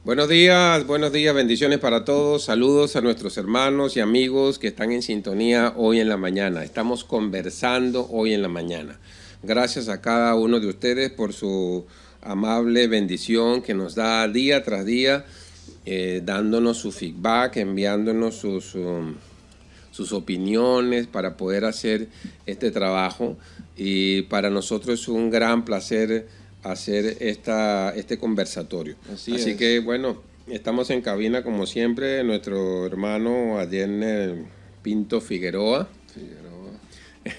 buenos días, bendiciones para todos. Saludos a nuestros hermanos y amigos que están en sintonía hoy en la mañana. Estamos conversando hoy en la mañana. Gracias a cada uno de ustedes por su amable bendición que nos da día tras día, dándonos su feedback, enviándonos sus opiniones para poder hacer este trabajo. Y para nosotros es un gran placer hacer este conversatorio. Así que bueno, estamos en cabina como siempre, nuestro hermano Adrián Pinto Figueroa.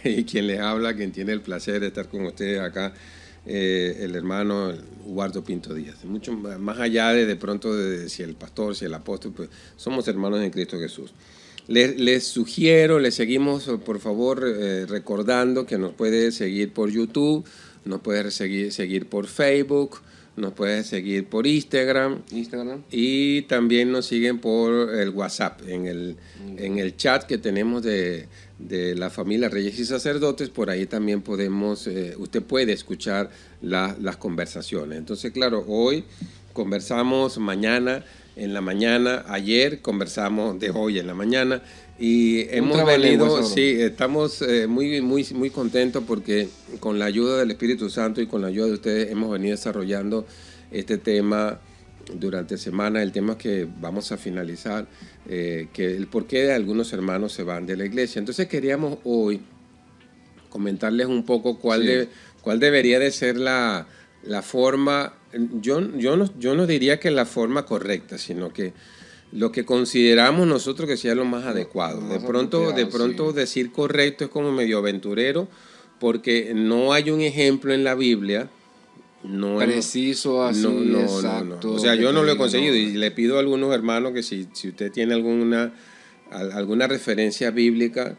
Y quien les habla, quien tiene el placer de estar con ustedes acá, el hermano Eduardo Pinto Díaz. Mucho más allá de pronto de si el pastor, si el apóstol, pues somos hermanos en Cristo Jesús. Les sugiero, les seguimos por favor recordando que nos puede seguir por YouTube, nos puede seguir por Facebook, nos puede seguir por Instagram y también nos siguen por el WhatsApp, en el chat que tenemos de la familia Reyes y Sacerdotes. Por ahí también podemos, usted puede escuchar las conversaciones. Entonces, claro, hoy conversamos en la mañana, ayer conversamos de hoy en la mañana y hemos venido, sí, estamos muy contentos porque con la ayuda del Espíritu Santo y con la ayuda de ustedes hemos venido desarrollando este tema durante semana, el tema que vamos a finalizar, que el por qué algunos hermanos se van de la iglesia. Entonces queríamos hoy comentarles un poco cuál debería de ser la forma. Yo no diría que la forma correcta, sino que lo que consideramos nosotros que sea lo más adecuado. De pronto decir correcto es como medio aventurero, porque no hay un ejemplo en la Biblia preciso, así, exacto. O sea, yo no lo he conseguido y le pido a algunos hermanos que si usted tiene alguna referencia bíblica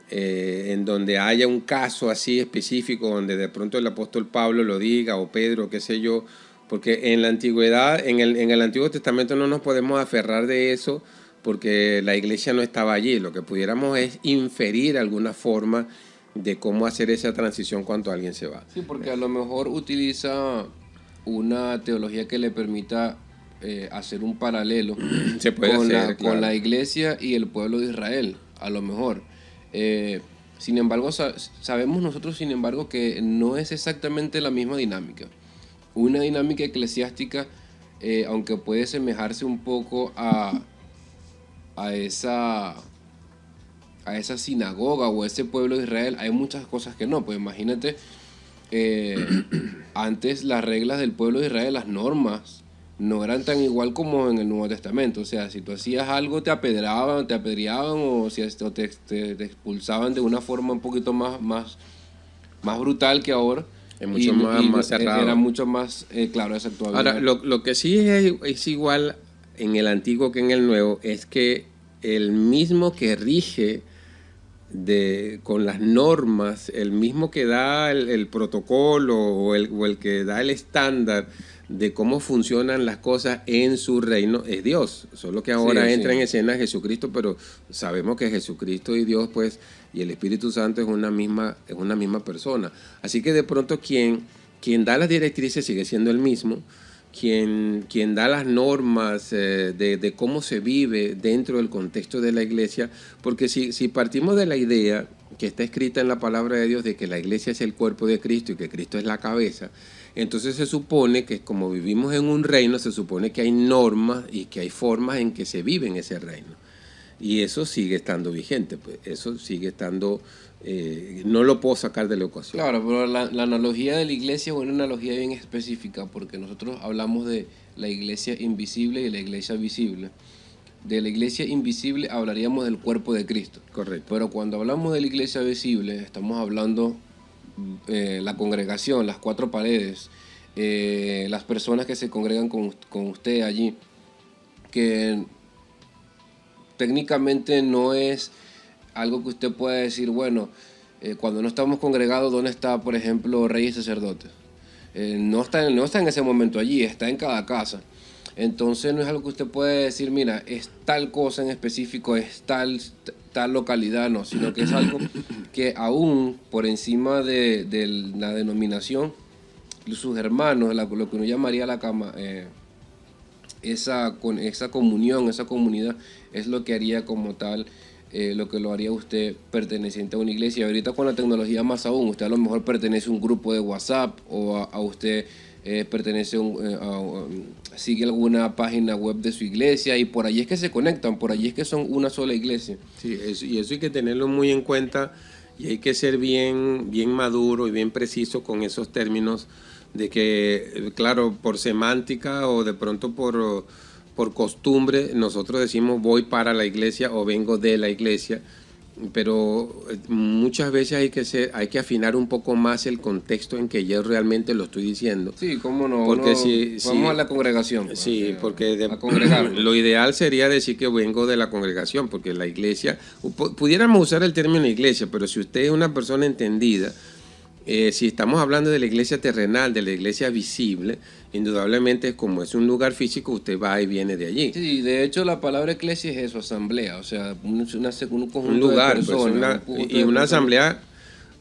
en donde haya un caso así específico, donde de pronto el apóstol Pablo lo diga, o Pedro, qué sé yo, porque en la antigüedad, en el Antiguo Testamento no nos podemos aferrar de eso, porque la iglesia no estaba allí. Lo que pudiéramos es inferir alguna forma de cómo hacer esa transición cuando alguien se va. Sí, porque a lo mejor utiliza una teología que le permita hacer un paralelo se puede hacer, con la iglesia y el pueblo de Israel, a lo mejor. Sin embargo, sabemos nosotros, sin embargo, que no es exactamente la misma dinámica. Una dinámica eclesiástica, aunque puede asemejarse un poco a esa sinagoga o ese pueblo de Israel, hay muchas cosas que no. Pues imagínate, antes las reglas del pueblo de Israel, las normas, no eran tan igual como en el Nuevo Testamento. O sea, si tú hacías algo te apedreaban, o si te expulsaban de una forma un poquito más brutal que ahora. Es mucho más cerrado. Era mucho más claro, exacto. Ahora, lo que sí es igual en el Antiguo que en el Nuevo es que el mismo que rige con las normas, el mismo que da el protocolo o el que da el estándar de cómo funcionan las cosas en su reino es Dios. Solo que ahora entra en escena Jesucristo, pero sabemos que Jesucristo y Dios, pues, y el Espíritu Santo es una misma persona. Así que de pronto quien da las directrices sigue siendo el mismo. Quien da las normas de cómo se vive dentro del contexto de la iglesia, porque si partimos de la idea que está escrita en la palabra de Dios de que la iglesia es el cuerpo de Cristo y que Cristo es la cabeza, entonces se supone que como vivimos en un reino, se supone que hay normas y que hay formas en que se vive en ese reino. Y eso sigue estando vigente, pues eso sigue estando, no lo puedo sacar de la ecuación. Claro, pero la analogía de la iglesia es una analogía bien específica, porque nosotros hablamos de la iglesia invisible y la iglesia visible. De la iglesia invisible hablaríamos del cuerpo de Cristo. Correcto. Pero cuando hablamos de la iglesia visible, estamos hablando la congregación, las cuatro paredes, las personas que se congregan con usted allí, que técnicamente no es algo que usted pueda decir, bueno, cuando no estamos congregados, ¿dónde está, por ejemplo, reyes y sacerdotes? No está en ese momento allí, está en cada casa. Entonces no es algo que usted puede decir, mira, es tal cosa en específico, es tal localidad, no, sino que es algo que aún por encima de la denominación, sus hermanos, lo que uno llamaría esa comunión, esa comunidad, es lo que haría como tal, lo que lo haría usted perteneciente a una iglesia. Y ahorita con la tecnología más aún, usted a lo mejor pertenece a un grupo de WhatsApp o a usted pertenece sigue alguna página web de su iglesia y por allí es que se conectan, por allí es que son una sola iglesia. Sí, y eso hay que tenerlo muy en cuenta y hay que ser bien maduro y bien preciso con esos términos de que, claro, por semántica o de pronto por costumbre, nosotros decimos voy para la iglesia o vengo de la iglesia, pero muchas veces hay que afinar un poco más el contexto en que yo realmente lo estoy diciendo. Sí, cómo no, porque vamos a la congregación. Sí, porque a congregarnos. Lo ideal sería decir que vengo de la congregación, porque la iglesia, pudiéramos usar el término iglesia, pero si usted es una persona entendida, si estamos hablando de la iglesia terrenal, de la iglesia visible, indudablemente como es un lugar físico, usted va y viene de allí. Sí, de hecho la palabra iglesia es eso, asamblea, o sea, un conjunto Un lugar, de personas. Pues una asamblea,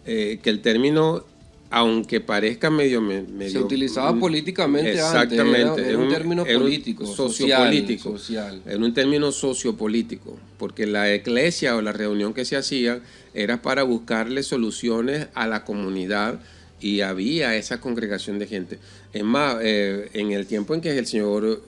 que el término, aunque parezca medio se utilizaba políticamente exactamente, antes, era un término político, sociopolítico, social. era un término sociopolítico, porque la iglesia o la reunión que se hacía era para buscarle soluciones a la comunidad y había esa congregación de gente. Es más, en el tiempo en que el Señor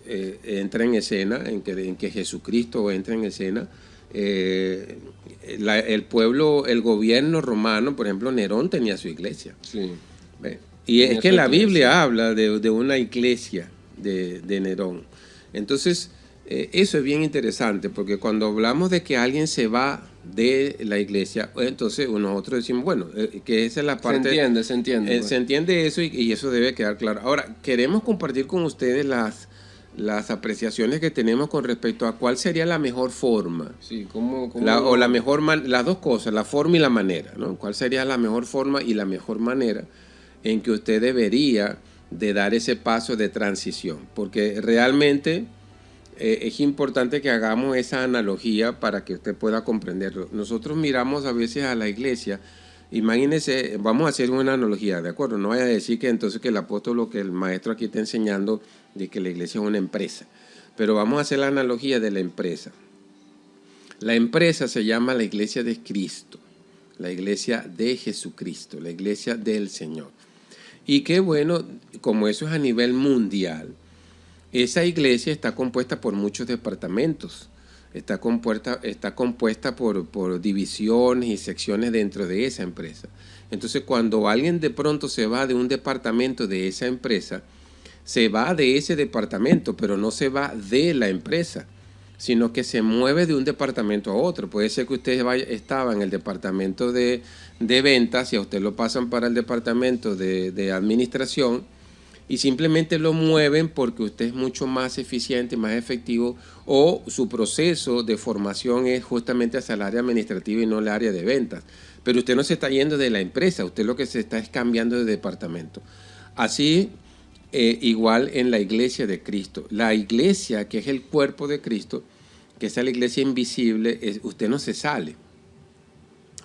entra en escena, en que Jesucristo entra en escena, el pueblo, el gobierno romano, por ejemplo, Nerón tenía su iglesia. Sí. Y es que la Biblia habla de una iglesia de Nerón. Entonces, eso es bien interesante, porque cuando hablamos de que alguien se va de la iglesia, entonces nosotros decimos, bueno, que esa es la parte... Se entiende. Se entiende eso y eso debe quedar claro. Ahora, queremos compartir con ustedes las apreciaciones que tenemos con respecto a cuál sería la mejor forma. Sí, o la mejor las dos cosas, la forma y la manera, ¿no? ¿Cuál sería la mejor forma y la mejor manera en que usted debería de dar ese paso de transición? Porque realmente es importante que hagamos esa analogía para que usted pueda comprenderlo. Nosotros miramos a veces a la iglesia. Imagínense, vamos a hacer una analogía, ¿de acuerdo? No vaya a decir que entonces que el apóstol, lo que el maestro aquí está enseñando, de que la iglesia es una empresa. Pero vamos a hacer la analogía de la empresa. La empresa se llama la iglesia de Cristo, la iglesia de Jesucristo, la iglesia del Señor. Y qué bueno, como eso es a nivel mundial, esa iglesia está compuesta por muchos departamentos. Está compuesta por divisiones y secciones dentro de esa empresa. Entonces, cuando alguien de pronto se va de un departamento de esa empresa, se va de ese departamento, pero no se va de la empresa, sino que se mueve de un departamento a otro. Puede ser que usted estaba en el departamento de ventas y a usted lo pasan para el departamento de administración, y simplemente lo mueven porque usted es mucho más eficiente, más efectivo, o su proceso de formación es justamente hacia el área administrativa y no el área de ventas. Pero usted no se está yendo de la empresa, usted lo que se está es cambiando de departamento. Así, igual en la iglesia de Cristo. La iglesia, que es el cuerpo de Cristo, que es la iglesia invisible, usted no se sale.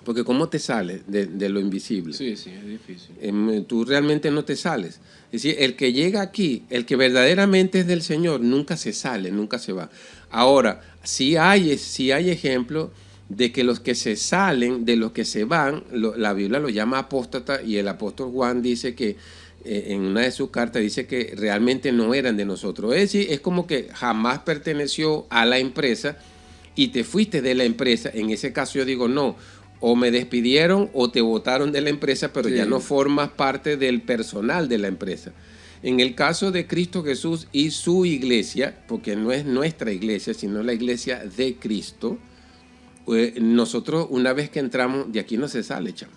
Porque ¿cómo te sales de lo invisible? Sí, es difícil. Tú realmente no te sales. Es decir, el que llega aquí, el que verdaderamente es del Señor, nunca se sale, nunca se va. Ahora, sí hay ejemplos de que los que se salen, de los que se van, la Biblia lo llama apóstata, y el apóstol Juan dice que, en una de sus cartas, dice que realmente no eran de nosotros. Es decir, es como que jamás perteneció a la empresa y te fuiste de la empresa. En ese caso yo digo, no, o me despidieron o te botaron de la empresa, pero sí, ya no formas parte del personal de la empresa. En el caso de Cristo Jesús y su iglesia, porque no es nuestra iglesia, sino la iglesia de Cristo, pues nosotros una vez que entramos, de aquí no se sale, chamo.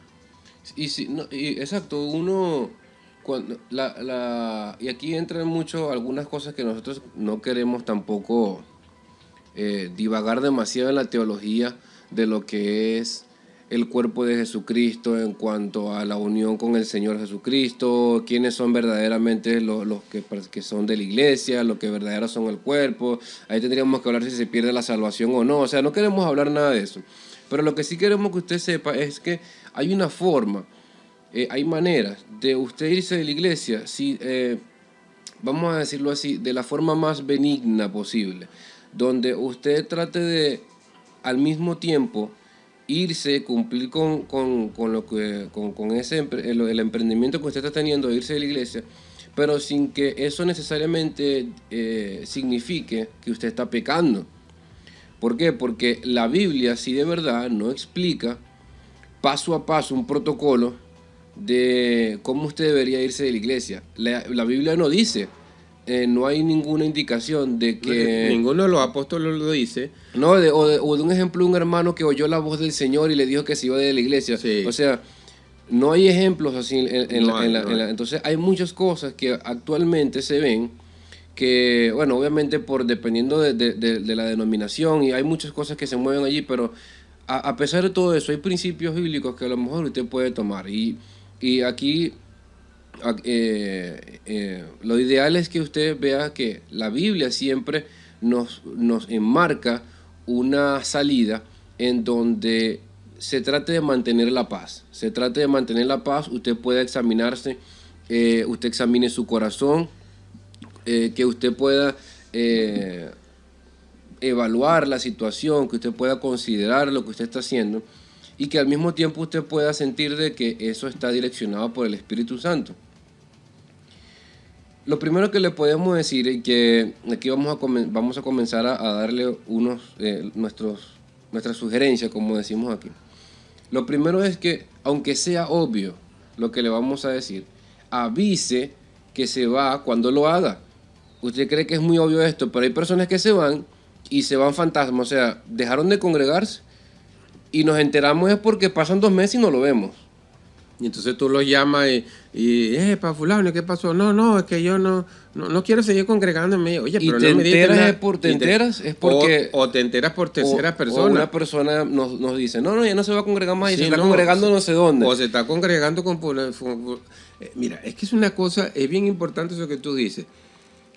Exacto, uno... y aquí entran mucho algunas cosas que nosotros no queremos tampoco divagar demasiado en la teología de lo que es el cuerpo de Jesucristo en cuanto a la unión con el Señor Jesucristo, quiénes son verdaderamente los que son de la iglesia, los que verdaderos son el cuerpo. Ahí tendríamos que hablar si se pierde la salvación o no. O sea, no queremos hablar nada de eso. Pero lo que sí queremos que usted sepa es que hay una forma, hay maneras de usted irse de la iglesia vamos a decirlo así, de la forma más benigna posible, donde usted trate de al mismo tiempo irse, cumplir con lo que, con ese, el emprendimiento que usted está teniendo, irse de la iglesia, pero sin que eso necesariamente signifique que usted está pecando. ¿Por qué? Porque la Biblia, sí de verdad, no explica paso a paso un protocolo de cómo usted debería irse de la iglesia. La Biblia no dice, no hay ninguna indicación de que... Ninguno de los apóstoles lo dice. No, o de un ejemplo de un hermano que oyó la voz del Señor y le dijo que se iba de la iglesia. Sí. O sea, no hay ejemplos así No hay. entonces hay muchas cosas que actualmente se ven que, bueno, obviamente dependiendo de la denominación, y hay muchas cosas que se mueven allí, pero a pesar de todo eso, hay principios bíblicos que a lo mejor usted puede tomar. Y aquí lo ideal es que usted vea que la Biblia siempre nos enmarca una salida en donde se trate de mantener la paz. Se trate de mantener la paz, usted pueda examinarse, usted examine su corazón, que usted pueda evaluar la situación, que usted pueda considerar lo que usted está haciendo y que al mismo tiempo usted pueda sentir de que eso está direccionado por el Espíritu Santo. Lo primero que le podemos decir es que aquí vamos a comenzar a darle nuestras sugerencias, como decimos aquí. Lo primero es que, aunque sea obvio lo que le vamos a decir, avise que se va cuando lo haga. Usted cree que es muy obvio esto, pero hay personas que se van y se van fantasmas, o sea, dejaron de congregarse y nos enteramos es porque pasan 2 meses y no lo vemos. Y entonces tú lo llamas para fulano, ¿qué pasó? No, es que yo no quiero seguir congregándome. Oye, y pero te no me dices enteras nada. Es porque... O te enteras por tercera persona. O una persona nos dice, no, ya no se va a congregar más, y se está congregando no sé dónde. O se está congregando con... Mira, es que es una cosa, es bien importante eso que tú dices.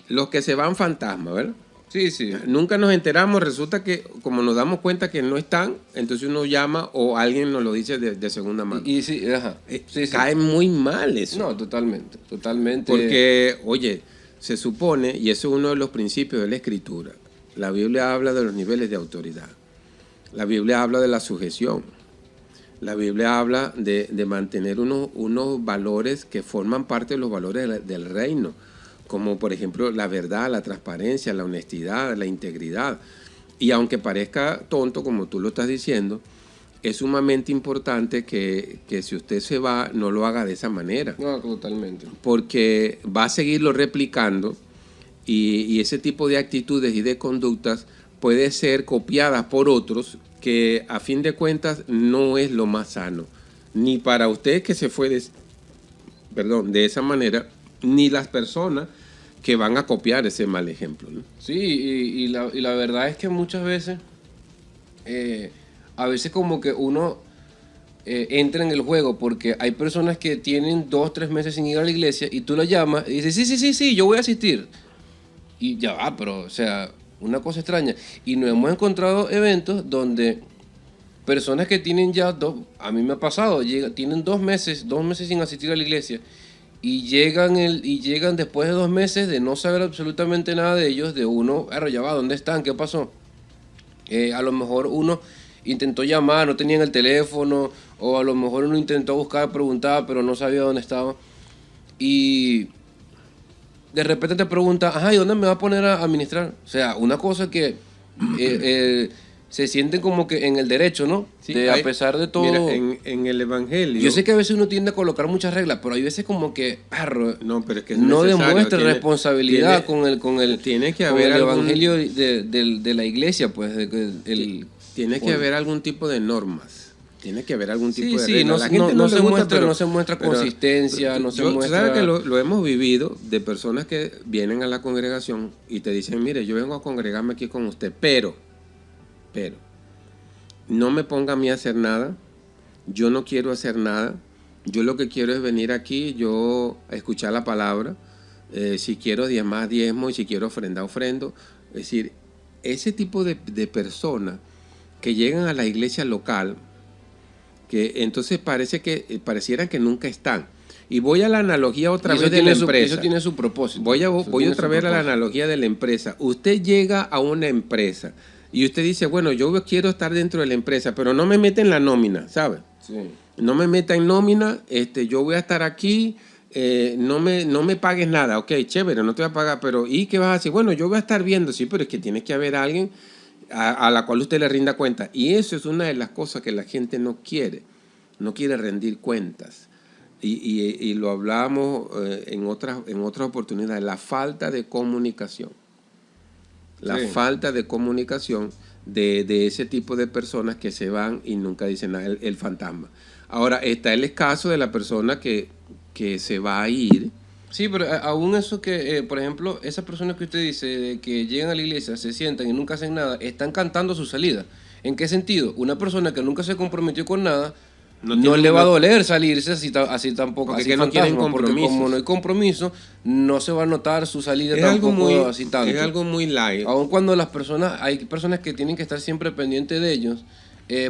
Los que se van fantasmas, ¿verdad? Sí, sí. Nunca nos enteramos, resulta que como nos damos cuenta que no están, entonces uno llama o alguien nos lo dice de segunda mano. Y sí, ajá. Sí, cae muy mal eso. No, totalmente. Porque, oye, se supone, y eso es uno de los principios de la Escritura, la Biblia habla de los niveles de autoridad, la Biblia habla de la sujeción, la Biblia habla de mantener unos valores que forman parte de los valores del reino, como por ejemplo la verdad, la transparencia, la honestidad, la integridad. Y aunque parezca tonto, como tú lo estás diciendo, es sumamente importante que si usted se va, no lo haga de esa manera. No, totalmente. Porque va a seguirlo replicando y ese tipo de actitudes y de conductas puede ser copiadas por otros que a fin de cuentas no es lo más sano. Ni para usted que se fue de esa manera, ni las personas que van a copiar ese mal ejemplo, ¿no? Sí, y la verdad es que muchas veces, a veces como que uno entra en el juego, porque hay personas que tienen 2, 3 meses sin ir a la iglesia y tú la llamas y dices, sí, yo voy a asistir. Y ya va, pero, o sea, una cosa extraña. Y nos hemos encontrado eventos donde personas que tienen ya a mí me ha pasado, tienen 2 meses sin asistir a la iglesia. Y llegan después de 2 meses de no saber absolutamente nada de ellos, de uno, ya va, ¿dónde están? ¿Qué pasó? A lo mejor uno intentó llamar, no tenían el teléfono, o a lo mejor uno intentó buscar, preguntar, pero no sabía dónde estaba. Y de repente te pregunta, ¿y dónde me va a poner a administrar? O sea, una cosa que se sienten como que en el derecho, ¿no? Sí, a pesar de todo. Mira, en el Evangelio. Yo sé que a veces uno tiende a colocar muchas reglas, pero hay veces como que, no, pero es que es no demuestra responsabilidad con el tiene que haber Evangelio de la iglesia, pues. Tiene que haber algún tipo de normas. Tiene que haber algún tipo de reglas. La gente no se muestra consistencia, no se muestra... ¿Sabes que lo hemos vivido de personas que vienen a la congregación y te dicen, mire, yo vengo a congregarme aquí con usted, pero no me ponga a mí a hacer nada, yo no quiero hacer nada, yo lo que quiero es venir aquí, yo a escuchar la palabra, si quiero diezmar, diezmo, y si quiero ofrendar, ofrendo. Es decir, ese tipo de personas que llegan a la iglesia local, que entonces parecieran que nunca están. Y voy a la analogía otra vez de la empresa. Eso tiene su propósito. Voy otra vez a la analogía de la empresa. Usted llega a una empresa y usted dice, bueno, yo quiero estar dentro de la empresa, pero no me meta en la nómina, ¿sabe? Sí. No me meta en nómina, yo voy a estar aquí, no me pagues nada. Ok, chévere, no te voy a pagar, pero ¿y qué vas a hacer? Bueno, yo voy a estar viendo, sí, pero es que tiene que haber alguien a la cual usted le rinda cuenta. Y eso es una de las cosas que la gente no quiere rendir cuentas. Y lo hablamos en otras oportunidades, la falta de comunicación. Falta de comunicación de ese tipo de personas que se van y nunca dicen nada, el fantasma. Ahora, está el caso de la persona que se va a ir. Sí, pero aún eso que, por ejemplo, esas personas que usted dice de que llegan a la iglesia, se sientan y nunca hacen nada, están cantando su salida. ¿En qué sentido? Una persona que nunca se comprometió con nada, no le va a doler salirse así tampoco. Porque así que no quieren compromisos. Porque como no hay compromiso, no se va a notar su salida es tampoco así tanto. Es algo muy light. Aun cuando hay personas que tienen que estar siempre pendientes de ellos,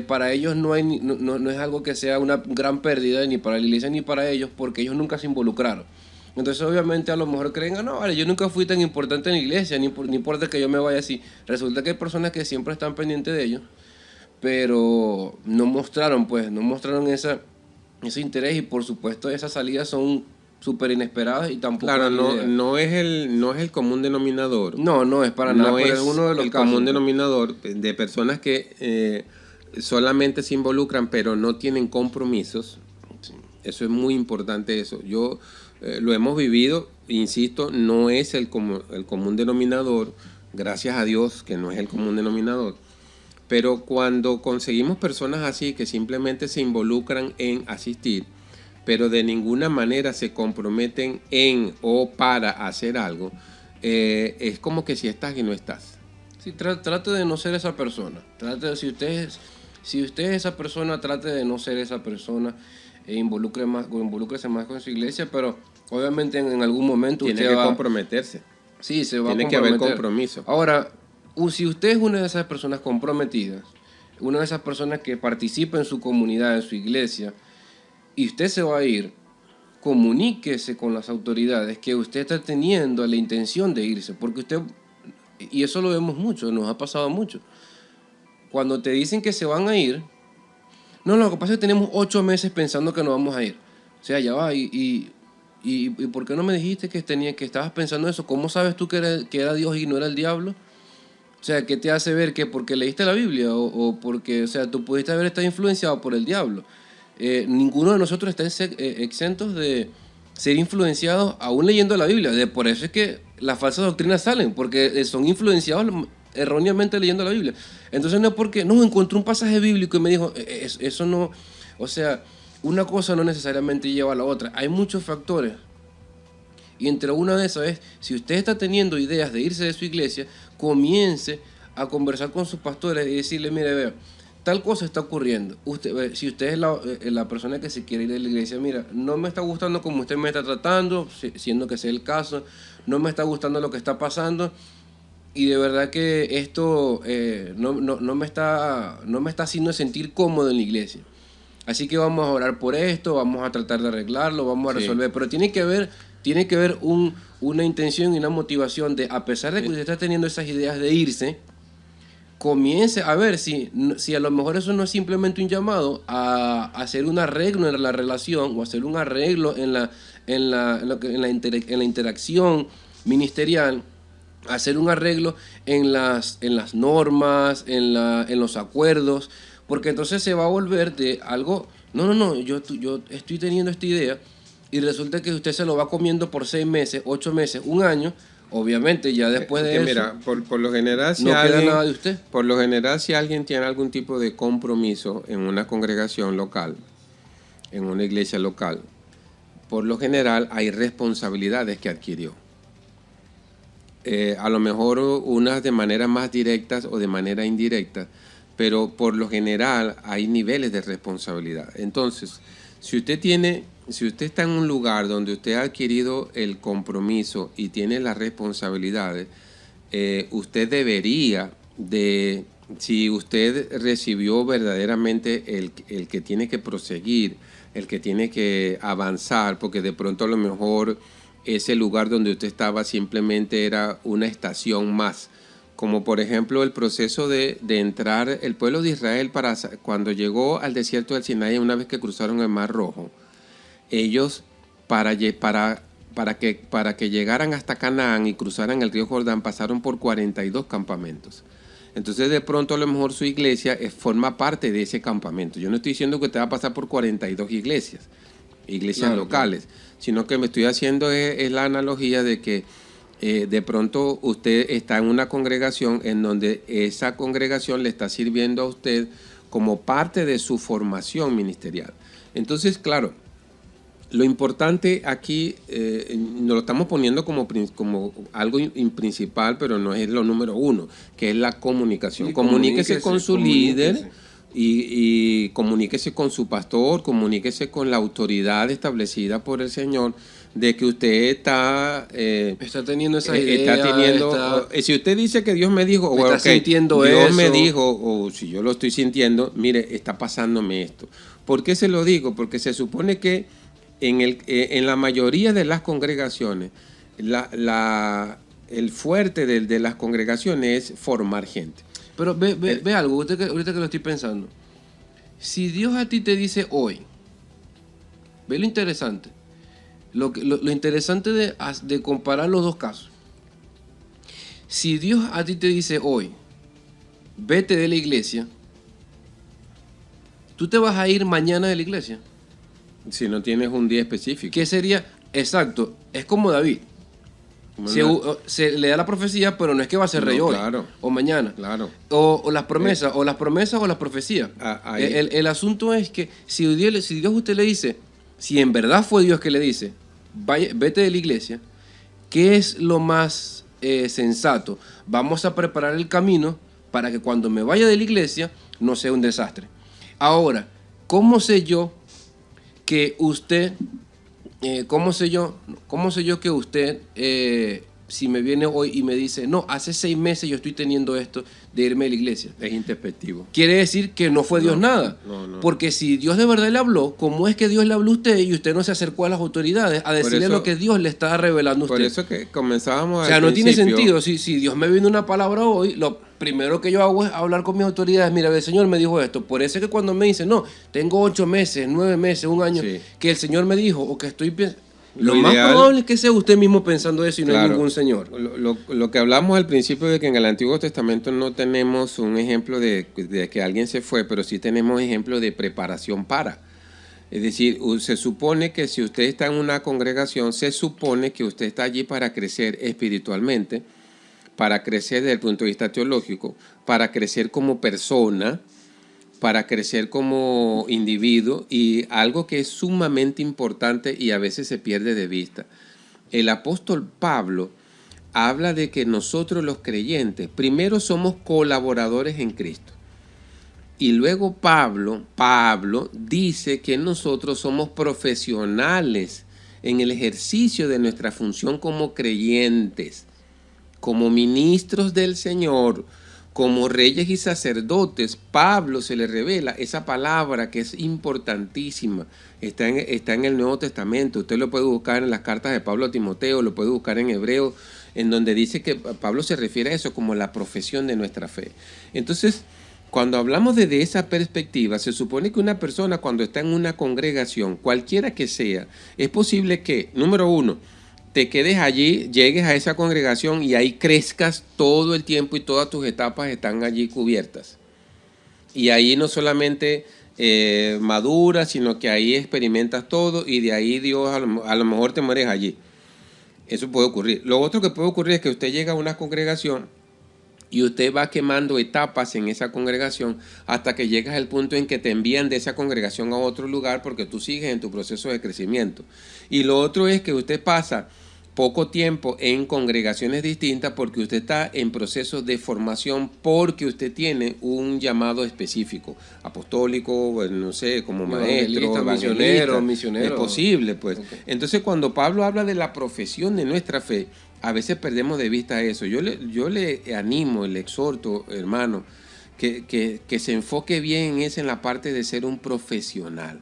para ellos no es algo que sea una gran pérdida ni para la iglesia ni para ellos, porque ellos nunca se involucraron. Entonces obviamente a lo mejor creen, no, vale, yo nunca fui tan importante en la iglesia, ni importa que yo me vaya así. Resulta que hay personas que siempre están pendientes de ellos, pero no mostraron ese interés, y por supuesto esas salidas son súper inesperadas y tampoco... Claro, no es el común denominador. No es para nada. No es uno de los común denominador de personas que solamente se involucran pero no tienen compromisos. Sí. Eso es muy importante eso. Yo lo hemos vivido, insisto, no es el común denominador, gracias a Dios que no es el común denominador. Pero cuando conseguimos personas así que simplemente se involucran en asistir, pero de ninguna manera se comprometen en o para hacer algo, es como que si estás y no estás. Sí, trate de no ser esa persona. Si usted es esa persona, trate de no ser esa persona, involúcrese más con su iglesia, pero obviamente en algún momento tiene que comprometerse. Sí, se va a comprometer. Tiene que haber compromiso. Ahora, si usted es una de esas personas comprometidas, una de esas personas que participa en su comunidad, en su iglesia, y usted se va a ir, comuníquese con las autoridades que usted está teniendo la intención de irse, porque usted, y eso lo vemos mucho, nos ha pasado mucho, cuando te dicen que se van a ir, no, lo que pasa es que tenemos 8 meses pensando que nos vamos a ir, o sea, ya va, y ¿por qué no me dijiste que estabas pensando eso? ¿Cómo sabes tú que era Dios y no era el diablo? O sea, ¿qué te hace ver que porque leíste la Biblia o porque, o sea, tú pudiste haber estado influenciado por el diablo? Ninguno de nosotros está exentos de ser influenciados aún leyendo la Biblia. Por eso es que las falsas doctrinas salen, porque son influenciados erróneamente leyendo la Biblia. Entonces no es porque, no, encontré un pasaje bíblico y me dijo, eso no, o sea, una cosa no necesariamente lleva a la otra. Hay muchos factores. Y entre una de esas es, si usted está teniendo ideas de irse de su iglesia, comience a conversar con sus pastores y decirle, mire, vea, tal cosa está ocurriendo. Si usted es la persona que se quiere ir de la iglesia, mira, no me está gustando como usted me está tratando, siendo que sea el caso, no me está gustando lo que está pasando, y de verdad que esto no me está haciendo sentir cómodo en la iglesia. Así que vamos a orar por esto, vamos a tratar de arreglarlo, vamos a resolver, pero tiene que haber una intención y una motivación de, a pesar de que usted está teniendo esas ideas de irse, comience a ver si a lo mejor eso no es simplemente un llamado a hacer un arreglo en la relación o hacer un arreglo en la interacción ministerial, hacer un arreglo en las normas, en los acuerdos, porque entonces se va a volver de algo, yo estoy teniendo esta idea y resulta que usted se lo va comiendo por 6 meses, 8 meses, un año. Obviamente ya después de eso, mira, por lo general, no queda nada de usted. Por lo general, si alguien tiene algún tipo de compromiso en una congregación local, en una iglesia local, por lo general hay responsabilidades que adquirió. A lo mejor unas de manera más directas o de manera indirecta, pero por lo general hay niveles de responsabilidad. Entonces, si usted está en un lugar donde usted ha adquirido el compromiso y tiene las responsabilidades, usted debería de si usted recibió verdaderamente el que tiene que proseguir, el que tiene que avanzar, porque de pronto a lo mejor ese lugar donde usted estaba simplemente era una estación más. Como por ejemplo el proceso de entrar el pueblo de Israel cuando llegó al desierto del Sinaí, una vez que cruzaron el Mar Rojo, ellos para que llegaran hasta Canaán y cruzaran el río Jordán pasaron por 42 campamentos. Entonces de pronto a lo mejor su iglesia forma parte de ese campamento. Yo no estoy diciendo que te va a pasar por 42 iglesias claro, locales, claro, sino que me estoy haciendo es la analogía de que de pronto usted está en una congregación en donde esa congregación le está sirviendo a usted como parte de su formación ministerial. Entonces, claro, lo importante aquí, nos lo estamos poniendo como algo principal, pero no es lo número uno, que es la comunicación. Sí, comuníquese con su líder y comuníquese con su pastor, comuníquese con la autoridad establecida por el Señor, de que usted está teniendo esa idea. Si usted dice que Dios me dijo, o está sintiendo Dios eso. me dijo, o si yo lo estoy sintiendo, mire, está pasándome esto. ¿Por qué se lo digo? Porque se supone que en la mayoría de las congregaciones, el fuerte de las congregaciones es formar gente. Pero ve algo, ahorita que lo estoy pensando. Si Dios a ti te dice hoy, ve lo interesante. Lo interesante de comparar los dos casos. Si Dios a ti te dice hoy, vete de la iglesia, ¿tú te vas a ir mañana de la iglesia? Si no tienes un día específico. ¿Qué sería? Exacto, es como David. Se le da la profecía, pero no es que va a ser rey hoy, claro, o mañana. Claro. O las promesas, o las promesas o las profecías. El asunto es que si Dios a usted le dice, si en verdad fue Dios que le dice, vete de la iglesia, ¿qué es lo más sensato? Vamos a preparar el camino para que cuando me vaya de la iglesia no sea un desastre. Ahora, ¿cómo sé yo que usted, cómo sé yo que usted, si me viene hoy y me dice, no, hace 6 meses yo estoy teniendo esto de irme de la iglesia? Es introspectivo. Quiere decir que no fue Dios nada. No. Porque si Dios de verdad le habló, ¿cómo es que Dios le habló a usted y usted no se acercó a las autoridades a decirle lo que Dios le está revelando a usted? Por eso que comenzábamos. O sea, no tiene sentido. Si Dios me viene una palabra hoy, lo primero que yo hago es hablar con mis autoridades. Mira, el Señor me dijo esto. Por eso es que cuando me dicen, no, tengo 8 meses, 9 meses, 1 año, sí, que el Señor me dijo o que estoy pensando. Lo más probable es que sea usted mismo pensando eso y no, claro, hay ningún señor. Lo que hablamos al principio de que en el Antiguo Testamento no tenemos un ejemplo de que alguien se fue, pero sí tenemos ejemplo de preparación para. Es decir, se supone que si usted está en una congregación, se supone que usted está allí para crecer espiritualmente, para crecer desde el punto de vista teológico, para crecer como persona, para crecer como individuo, y algo que es sumamente importante y a veces se pierde de vista. El apóstol Pablo habla de que nosotros los creyentes primero somos colaboradores en Cristo. Y luego Pablo dice que nosotros somos profesionales en el ejercicio de nuestra función como creyentes, como ministros del Señor, como reyes y sacerdotes. Pablo se le revela esa palabra que es importantísima. Está en el Nuevo Testamento. Usted lo puede buscar en las cartas de Pablo a Timoteo, lo puede buscar en Hebreo, en donde dice que Pablo se refiere a eso como la profesión de nuestra fe. Entonces, cuando hablamos de esa perspectiva, se supone que una persona cuando está en una congregación, cualquiera que sea, es posible que, número uno, te quedes allí, llegues a esa congregación y ahí crezcas todo el tiempo y todas tus etapas están allí cubiertas. Y ahí no solamente maduras, sino que ahí experimentas todo y de ahí Dios a lo mejor te mueres allí. Eso puede ocurrir. Lo otro que puede ocurrir es que usted llega a una congregación y usted va quemando etapas en esa congregación hasta que llegas al punto en que te envían de esa congregación a otro lugar porque tú sigues en tu proceso de crecimiento. Y lo otro es que usted pasa poco tiempo en congregaciones distintas porque usted está en proceso de formación, porque usted tiene un llamado específico, apostólico, no sé, como maestro, misionero. Es posible, pues. Okay. Entonces, cuando Pablo habla de la profesión de nuestra fe, a veces perdemos de vista eso. Yo le animo, le exhorto, hermano, que se enfoque bien es en la parte de ser un profesional.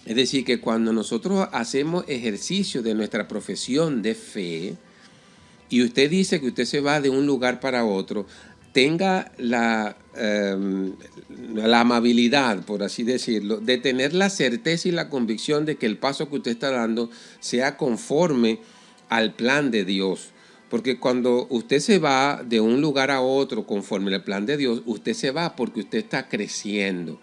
Es decir, que cuando nosotros hacemos ejercicio de nuestra profesión de fe y usted dice que usted se va de un lugar para otro, tenga la amabilidad, por así decirlo, de tener la certeza y la convicción de que el paso que usted está dando sea conforme al plan de Dios. Porque cuando usted se va de un lugar a otro conforme al plan de Dios, usted se va porque usted está creciendo.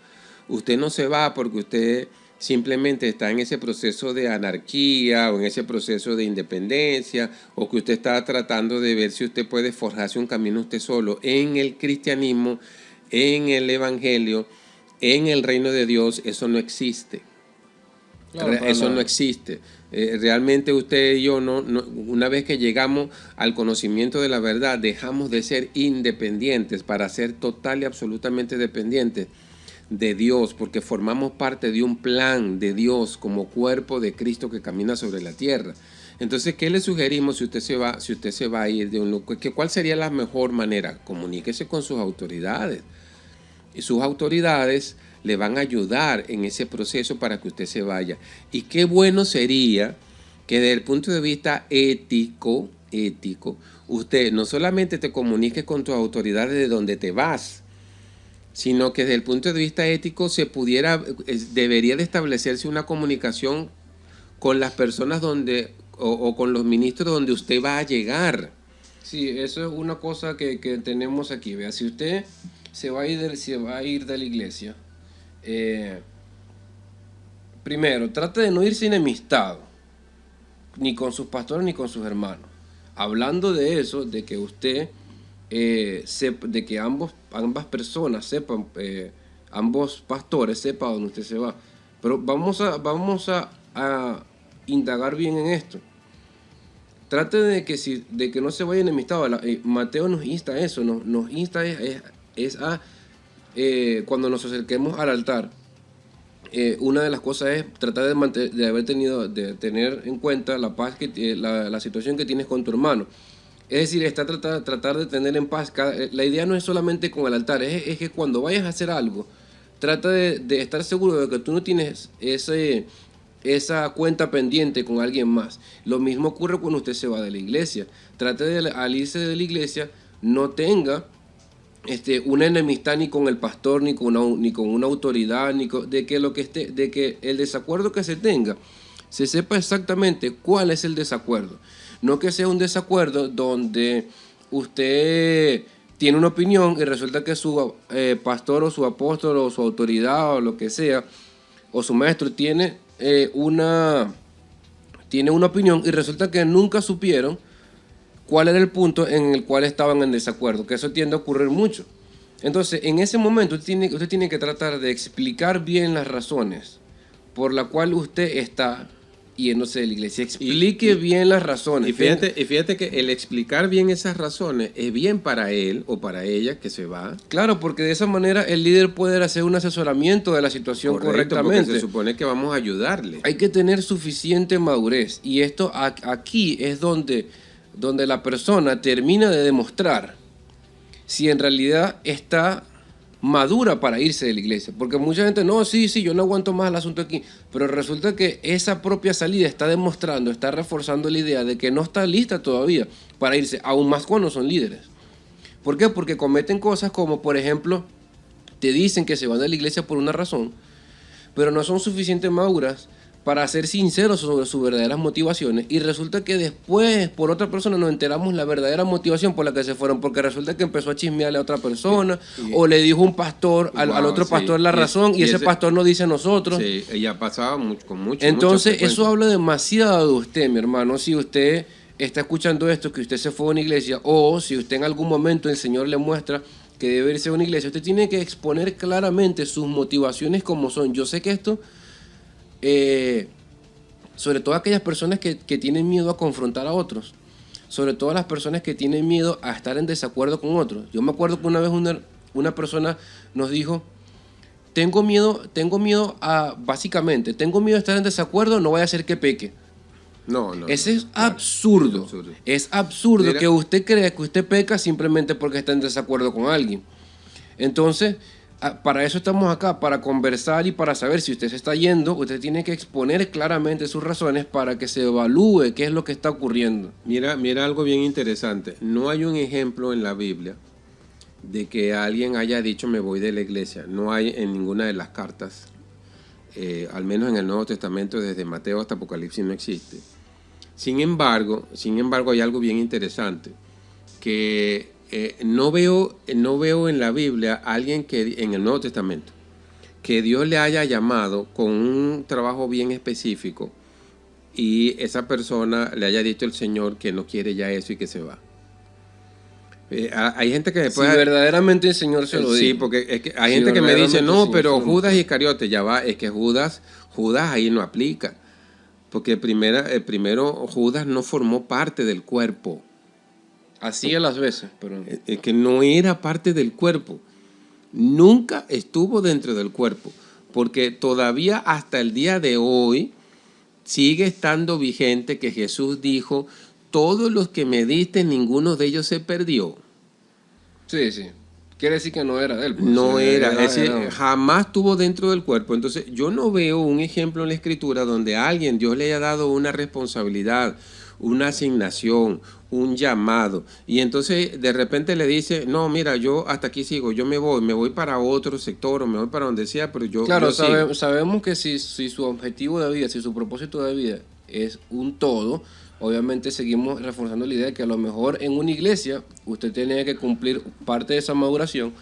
Usted no se va porque usted simplemente está en ese proceso de anarquía o en ese proceso de independencia, o que usted está tratando de ver si usted puede forjarse un camino usted solo. En el cristianismo, en el evangelio, en el reino de Dios, eso no existe. Claro, eso no existe. Realmente usted y yo, una vez que llegamos al conocimiento de la verdad, dejamos de ser independientes para ser total y absolutamente dependientes de Dios, porque formamos parte de un plan de Dios como cuerpo de Cristo que camina sobre la tierra. Entonces, ¿qué le sugerimos si usted se va a ir de un lugar? ¿Cuál sería la mejor manera? Comuníquese con sus autoridades. Y sus autoridades le van a ayudar en ese proceso para que usted se vaya. Y qué bueno sería que desde el punto de vista ético, usted no solamente te comunique con tus autoridades de donde te vas, sino que desde el punto de vista ético debería de establecerse una comunicación con las personas o con los ministros donde usted va a llegar. Sí, eso es una cosa que tenemos aquí. Vea, si usted se va a ir de la iglesia, primero, trate de no irse enemistado, ni con sus pastores ni con sus hermanos. Hablando de eso, de que usted, de que ambas personas sepan, ambos pastores sepan dónde usted se va. Pero vamos a indagar bien en esto. Trate de que no se vaya enemistado. Mateo nos insta a eso, nos insta a cuando nos acerquemos al altar, una de las cosas es tratar de tener en cuenta la paz la situación que tienes con tu hermano. Es decir, tratar de tener en paz. La idea no es solamente con el altar, es que cuando vayas a hacer algo, trata de estar seguro de que tú no tienes esa cuenta pendiente con alguien más. Lo mismo ocurre cuando usted se va de la iglesia. Trate de, al irse de la iglesia, no tenga una enemistad ni con el pastor, ni con una autoridad, de que el desacuerdo que se tenga, se sepa exactamente cuál es el desacuerdo. No que sea un desacuerdo donde usted tiene una opinión y resulta que su pastor o su apóstol o su autoridad o lo que sea, o su maestro tiene una opinión y resulta que nunca supieron cuál era el punto en el cual estaban en desacuerdo, que eso tiende a ocurrir mucho. Entonces, en ese momento usted tiene que tratar de explicar bien las razones por la cual usted está yéndose de la iglesia. Explique bien las razones. Y fíjate que el explicar bien esas razones es bien para él o para ella que se va. Claro, porque de esa manera el líder puede hacer un asesoramiento de la situación correctamente. Porque se supone que vamos a ayudarle. Hay que tener suficiente madurez. Y esto aquí es donde la persona termina de demostrar si en realidad está madura para irse de la iglesia. Porque mucha gente, no, sí, yo no aguanto más el asunto aquí. Pero resulta que esa propia salida está demostrando, está reforzando la idea de que no está lista todavía para irse, aún más cuando son líderes. ¿Por qué? Porque cometen cosas como, por ejemplo, te dicen que se van de la iglesia por una razón, pero no son suficientemente maduras para ser sinceros sobre sus verdaderas motivaciones, y resulta que después por otra persona nos enteramos la verdadera motivación por la que se fueron, porque resulta que empezó a chismearle a otra persona, o le dijo un pastor al otro pastor la razón, y ese pastor no dice a nosotros. Sí, ella pasaba con mucho. Entonces eso habla demasiado de usted, mi hermano. Si usted está escuchando esto, que usted se fue a una iglesia, o si usted en algún momento el Señor le muestra que debe irse a una iglesia, usted tiene que exponer claramente sus motivaciones como son. Yo sé que esto... sobre todo aquellas personas que tienen miedo a confrontar a otros, sobre todo las personas que tienen miedo a estar en desacuerdo con otros. Yo me acuerdo que una vez una persona nos dijo, tengo miedo a estar en desacuerdo, no vaya a ser que peque. No. Ese es absurdo. Es absurdo que usted crea que usted peca simplemente porque está en desacuerdo con alguien. Entonces, para eso estamos acá, para conversar y para saber si usted se está yendo, usted tiene que exponer claramente sus razones para que se evalúe qué es lo que está ocurriendo. Mira algo bien interesante. No hay un ejemplo en la Biblia de que alguien haya dicho me voy de la iglesia. No hay en ninguna de las cartas, al menos en el Nuevo Testamento, desde Mateo hasta Apocalipsis no existe. Sin embargo, hay algo bien interesante, que no veo en la Biblia a alguien que en el Nuevo Testamento que Dios le haya llamado con un trabajo bien específico y esa persona le haya dicho al Señor que no quiere ya eso y que se va. Hay gente que después... Si verdaderamente el Señor se lo dijo. Sí, porque es que hay gente que me dice, no, pero Judas Iscariote, ya va, es que Judas ahí no aplica. Porque primero Judas no formó parte del cuerpo. Así a las veces, pero... Es que no era parte del cuerpo. Nunca estuvo dentro del cuerpo. Porque todavía hasta el día de hoy sigue estando vigente que Jesús dijo, todos los que me diste, ninguno de ellos se perdió. Sí, sí. Quiere decir que no era de él. Pues, no era, es decir, jamás estuvo dentro del cuerpo. Entonces, yo no veo un ejemplo en la Escritura donde a alguien Dios le haya dado una responsabilidad, una asignación, un llamado. Y entonces, de repente le dice, no, mira, yo hasta aquí sigo, yo me voy para otro sector o me voy para donde sea, pero yo... Claro, yo sabemos que si su objetivo de vida, si su propósito de vida es un todo, obviamente seguimos reforzando la idea de que a lo mejor en una iglesia usted tiene que cumplir parte de esa maduración,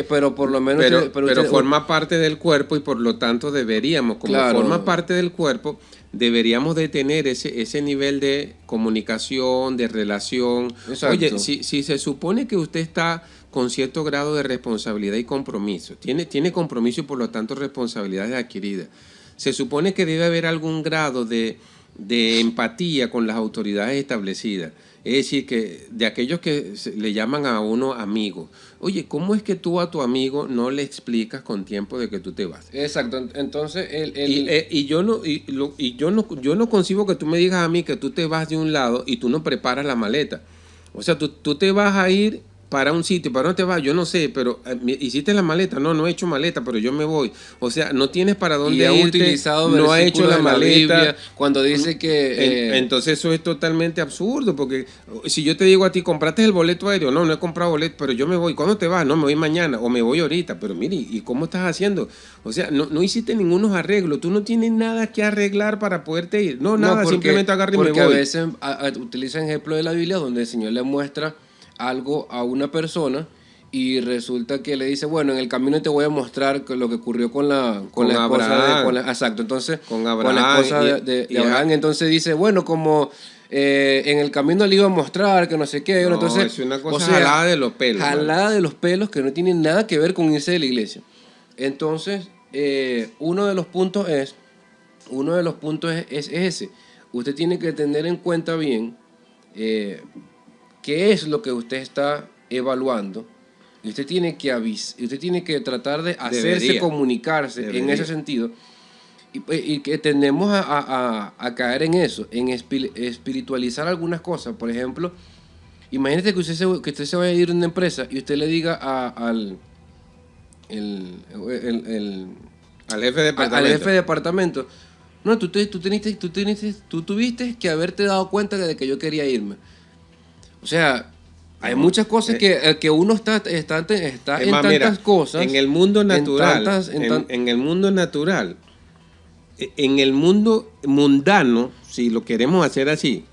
pero por lo menos... Pero forma parte del cuerpo y por lo tanto deberíamos, como claro, forma parte del cuerpo, deberíamos de tener ese nivel de comunicación, de relación. Exacto. Oye, si se supone que usted está con cierto grado de responsabilidad y compromiso, tiene compromiso y por lo tanto responsabilidades adquiridas, se supone que debe haber algún grado de empatía con las autoridades establecidas. Es decir, que de aquellos que le llaman a uno amigo. Oye, ¿cómo es que tú a tu amigo no le explicas con tiempo de que tú te vas? Exacto. Entonces, yo no concibo que tú me digas a mí que tú te vas de un lado y tú no preparas la maleta. O sea, tú te vas a ir para un sitio, ¿para dónde te vas? Yo no sé, pero ¿hiciste la maleta? No he hecho maleta, pero yo me voy. O sea, no tienes para dónde irte, no ha hecho la maleta. Biblia, cuando dice que... Entonces eso es totalmente absurdo, porque si yo te digo a ti, ¿compraste el boleto aéreo? No he comprado boleto, pero yo me voy. ¿Cuándo te vas? No, me voy mañana o me voy ahorita. Pero mire, ¿y cómo estás haciendo? O sea, no hiciste ningunos arreglos. Tú no tienes nada que arreglar para poderte ir. No, nada, simplemente agarre y me voy. Porque a veces utilizan ejemplo de la Biblia donde el Señor le muestra algo a una persona y resulta que le dice, bueno, en el camino te voy a mostrar lo que ocurrió con la esposa de... exacto, entonces, con Abraham, la esposa de Abraham. Entonces dice, bueno, como en el camino le iba a mostrar que no sé qué. No, entonces, es una cosa jalada de los pelos. Jalada de los pelos que no tiene nada que ver con irse de la iglesia. Entonces, uno de los puntos es ese. Usted tiene que tener en cuenta bien qué es lo que usted está evaluando, y usted tiene que tratar de hacerse comunicarse en ese sentido, y que tendemos a caer en eso, en espiritualizar algunas cosas. Por ejemplo, imagínate que usted se vaya a ir a una empresa y usted le diga al jefe de departamento, no, tú tuviste que haberte dado cuenta de que yo quería irme. O sea, hay muchas cosas que uno está en tantas cosas. En el mundo natural, en el mundo natural, en el mundo mundano, si lo queremos hacer así,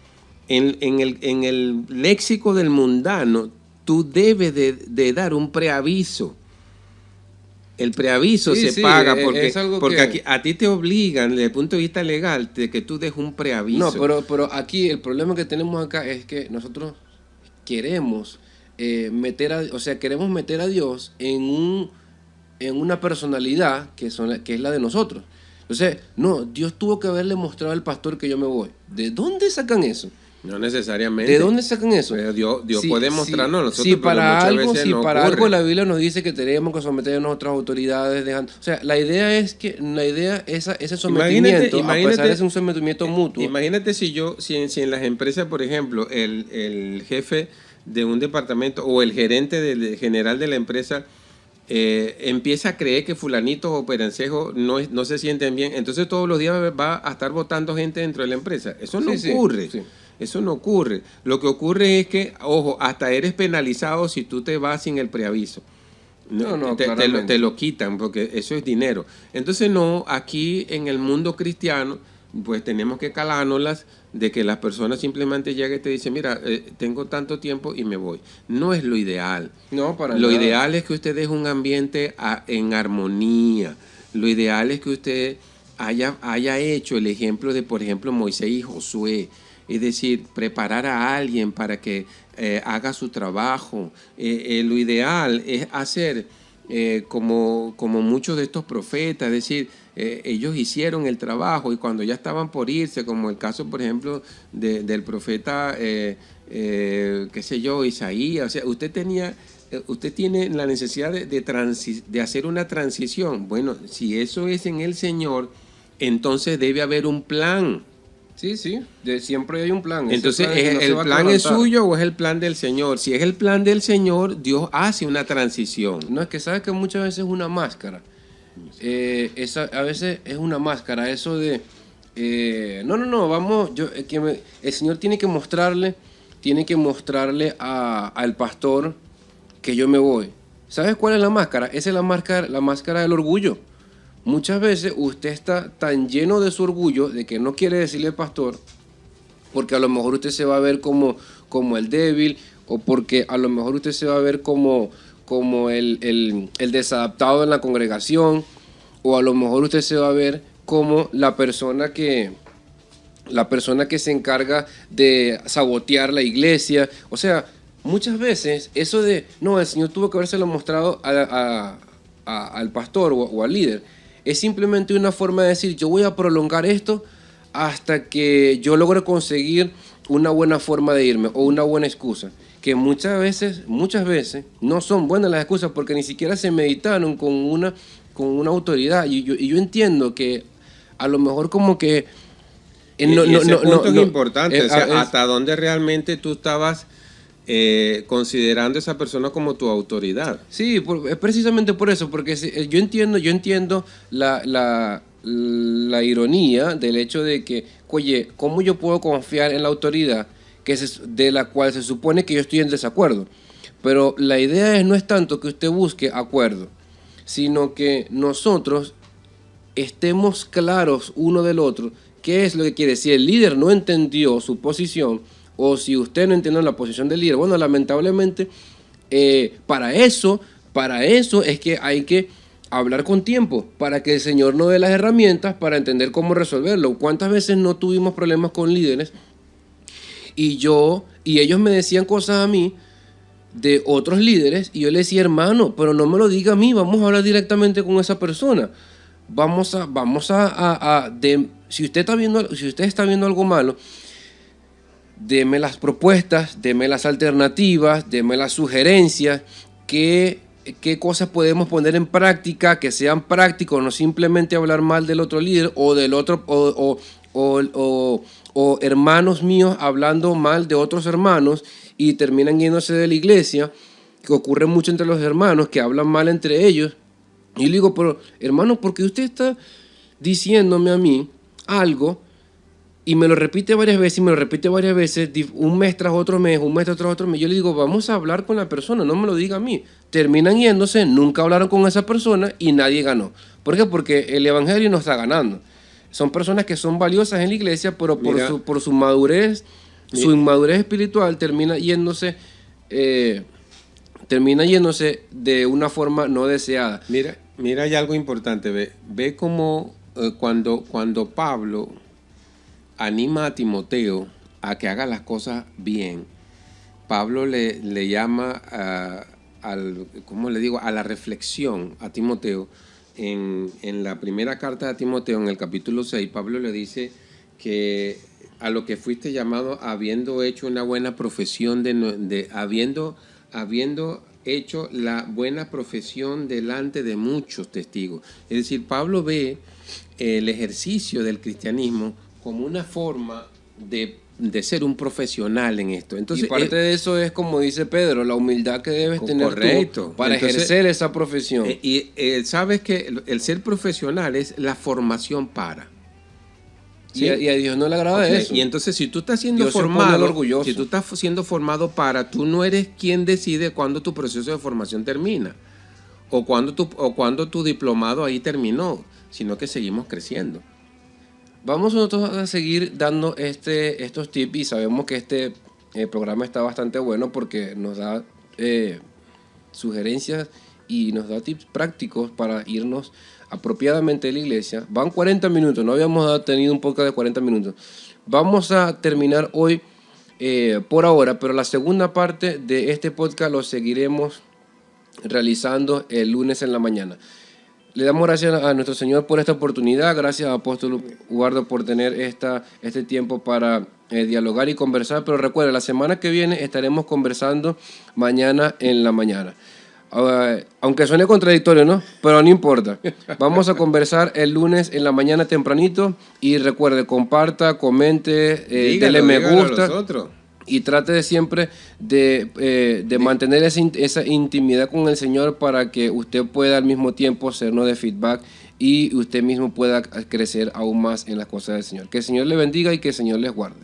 en el léxico del mundano, tú debes de dar un preaviso. El preaviso se paga porque aquí, a ti te obligan desde el punto de vista legal de que tú des un preaviso. No, pero aquí el problema que tenemos acá es que nosotros queremos meter a Dios en una personalidad que es la de nosotros. Entonces, no, Dios tuvo que haberle mostrado al pastor que yo me voy. ¿De dónde sacan eso? No necesariamente. ¿De dónde sacan eso? Pero Dios puede mostrarnos a nosotros, si para pero muchas veces no ocurre. Algo la Biblia nos dice que tenemos que someternos a otras autoridades. O sea, la idea es ese sometimiento, a pesar de ser un sometimiento mutuo. Imagínate si en las empresas, por ejemplo, el jefe de un departamento o el gerente general de la empresa empieza a creer que fulanito o perencejo no se sienten bien, entonces todos los días va a estar votando gente dentro de la empresa. Eso no ocurre. Sí. Eso no ocurre. Lo que ocurre es que, ojo, hasta eres penalizado si tú te vas sin el preaviso. Te lo quitan porque eso es dinero. Entonces no, aquí en el mundo cristiano pues tenemos que calárnoslas de que las personas simplemente lleguen y te dicen, mira, tengo tanto tiempo y me voy. No es lo ideal. No, para lo nada. Ideal es que usted deje un ambiente en armonía. Lo ideal es que usted haya hecho el ejemplo de, por ejemplo, Moisés y Josué. Es decir, preparar a alguien para que haga su trabajo. Lo ideal es hacer como muchos de estos profetas, es decir, ellos hicieron el trabajo y cuando ya estaban por irse, como el caso, por ejemplo, del profeta, qué sé yo, Isaías, o sea, usted tiene la necesidad de hacer una transición. Bueno, si eso es en el Señor, entonces debe haber un plan. Sí, siempre hay un plan. Entonces, ¿el plan es suyo o es el plan del Señor? Si es el plan del Señor, Dios hace una transición. No, es que sabes que muchas veces es una máscara. A veces es una máscara, eso de... vamos, el Señor tiene que mostrarle al pastor que yo me voy. ¿Sabes cuál es la máscara? Esa es la máscara del orgullo. Muchas veces usted está tan lleno de su orgullo de que no quiere decirle al pastor, porque a lo mejor usted se va a ver como el débil, o porque a lo mejor usted se va a ver como el desadaptado en la congregación, o a lo mejor usted se va a ver como la persona que se encarga de sabotear la iglesia. O sea, muchas veces eso de, no, el Señor tuvo que habérselo mostrado al pastor o al líder, es simplemente una forma de decir, yo voy a prolongar esto hasta que yo logre conseguir una buena forma de irme o una buena excusa. Que muchas veces no son buenas las excusas porque ni siquiera se meditaron con una autoridad. Y yo entiendo que a lo mejor como que... ese punto es importante, o sea, hasta dónde realmente tú estabas considerando a esa persona como tu autoridad. Sí, es precisamente por eso, porque yo entiendo la ironía del hecho de que, oye, ¿cómo yo puedo confiar en la autoridad de la cual se supone que yo estoy en desacuerdo? Pero la idea no es tanto que usted busque acuerdo, sino que nosotros estemos claros uno del otro qué es lo que quiere. Si el líder no entendió su posición, o si usted no entiende la posición del líder, bueno, lamentablemente, para eso es que hay que hablar con tiempo, para que el Señor nos dé las herramientas para entender cómo resolverlo. ¿Cuántas veces no tuvimos problemas con líderes? Y ellos me decían cosas a mí de otros líderes, y yo le decía, hermano, pero no me lo diga a mí, vamos a hablar directamente con esa persona. Si usted está viendo algo malo, deme las propuestas, deme las alternativas, deme las sugerencias, qué cosas podemos poner en práctica, que sean prácticos, no simplemente hablar mal del otro líder o del otro, o hermanos míos hablando mal de otros hermanos y terminan yéndose de la iglesia, que ocurre mucho entre los hermanos, que hablan mal entre ellos. Y le digo, pero hermano, ¿por qué usted está diciéndome a mí algo y me lo repite varias veces, un mes tras otro mes, Yo le digo, vamos a hablar con la persona, no me lo diga a mí. Terminan yéndose, nunca hablaron con esa persona y nadie ganó. ¿Por qué? Porque el evangelio no está ganando. Son personas que son valiosas en la iglesia, pero por su madurez, su inmadurez espiritual termina yéndose de una forma no deseada. Mira, hay algo importante. Ve cómo cuando Pablo anima a Timoteo a que haga las cosas bien, Pablo le llama a la reflexión a Timoteo. En la primera carta de Timoteo, en el capítulo 6, Pablo le dice que a lo que fuiste llamado habiendo hecho una buena profesión, habiendo hecho la buena profesión delante de muchos testigos. Es decir, Pablo ve el ejercicio del cristianismo como una forma de de ser un profesional en esto. Entonces, y parte de eso es, como dice Pedro, la humildad que debes tener correcto. tú para ejercer esa profesión. Sabes que el ser profesional es la formación para. ¿Sí? Y a Dios no le agrada eso. Y entonces, si tú estás siendo Dios formado, si tú estás siendo formado para, tú no eres quien decide cuándo tu proceso de formación termina o cuándo tu diplomado ahí terminó, sino que seguimos creciendo. Vamos nosotros a seguir dando estos tips, y sabemos que este programa está bastante bueno porque nos da sugerencias y nos da tips prácticos para irnos apropiadamente de la iglesia. Van 40 minutos, no habíamos tenido un podcast de 40 minutos. Vamos a terminar hoy por ahora, pero la segunda parte de este podcast lo seguiremos realizando el lunes en la mañana. Le damos gracias a nuestro Señor por esta oportunidad. Gracias a Apóstol Ugardo por tener este tiempo para dialogar y conversar. Pero recuerda, la semana que viene estaremos conversando mañana en la mañana. Aunque suene contradictorio, ¿no? Pero no importa. Vamos a conversar el lunes en la mañana tempranito. Y recuerde, comparta, comente, dele me gusta. Y trate de siempre de mantener esa intimidad con el Señor para que usted pueda al mismo tiempo sernos de feedback y usted mismo pueda crecer aún más en las cosas del Señor. Que el Señor le bendiga y que el Señor les guarde.